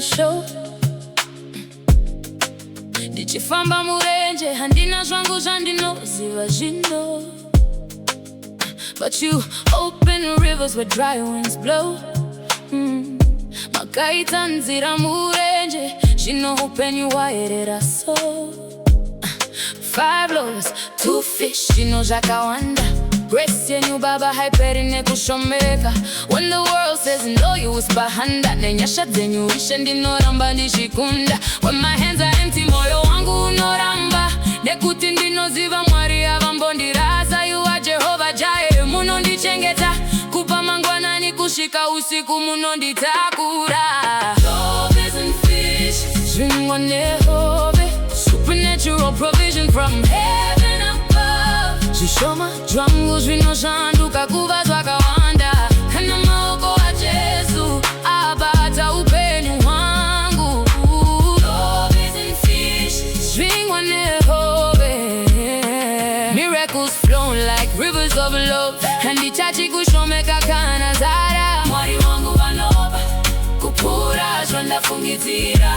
show. Ndichifamba murenje handina zvangu zvandinoziva zvino. But you open rivers where dry winds blow. Makaita nzira murenje zvino upenyu waerera so. 5 loaves, 2 fish, zvino zvakawanda. Grace yenyu baba haiperi nekushomeka. When the world says no, you whisper handa. Nenyasha dzenyu ishe ndinoramba ndishikunda. When my hands are empty, moyo wangu unoramba. Nekuti ndinoziva Mwari avambondirasa. You are Jehovah Jireh, munondichengeta. Kupa mangwanani kusvika usiku munonditakura. Loaves and Fishes, Zvingwa Nehove. Supernatural provision from heaven above. Zvishoma zvangu zvinoshanduka kuva zvakawanda. Kana maoko aJesu abata upenyu hwangu. Loaves and Fishes, Zvingwa Nehove. Miracles flowing like rivers of love. Handichachi kushomeka kana zara. Mwari wangu vanova kupura zvandafungidzira.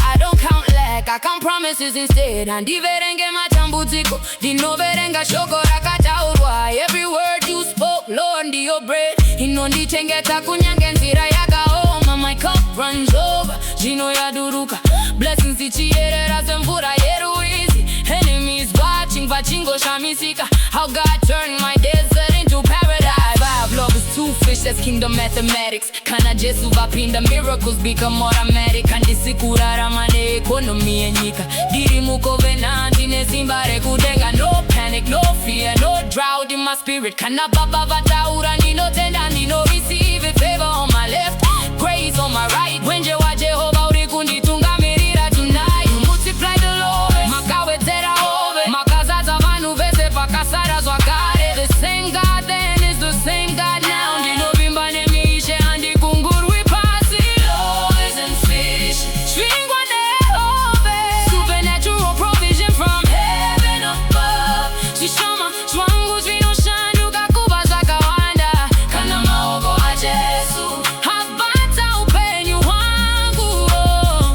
I don't count lack, I count promises instead. Handiverenge matambudziko, ndinoverenga shoko rakataurwa. Every word you spoke, Lord, ndiyo bread inondichengeta kunyange nzira yakaoma. My cup runs over, zvino yaduruka. Blessings ichiyerera semvura yeruizi. Enemies watching, vachingoshamisika. How God turned my desert into paradise. 5 loaves, 2 fish, that's kingdom mathematics. Kana Jesu vapinda, miracles become automatic. Handisikurarama neekonomi yenyika. Ndiri mukovena ndine simba rekudenga. No panic, no fear, no drought in my spirit. Kana baba vataura ndinotenda, ndino receive it. Favor on my left, grace on my right. Mwenje wa Jehovah uri kunditungamirira tonight. You multiply the loaves, makawedzera ove. Makazaza vanhu vese pakasara zvakare. The same God then is the same God now. Ndinovimba nemishe handikungurwi pasi. Loaves and Fishes, Zvingwa Nehove. Supernatural provision from heaven above. Zvishoma zvangu zvinoshanduka kuva zvakawanda. Kana maoko aJesu abata upenyu hwangu.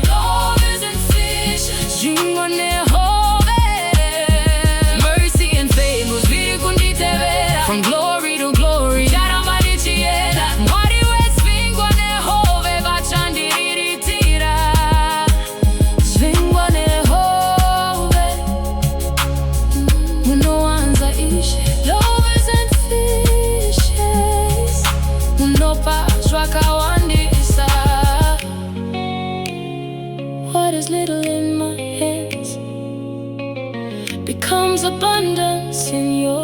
Loaves and Fishes, Zvingwa Nehove. Mercy and favor zviri kunditevera. From glory to glory ndaramba ndichienda. Mwari weZvingwa Nehove vachandiriritira. Zvingwa Nehove, munowanza ishe. Loaves and Fishes, munopa zvakawandisa. What is little in my hands becomes abundance in your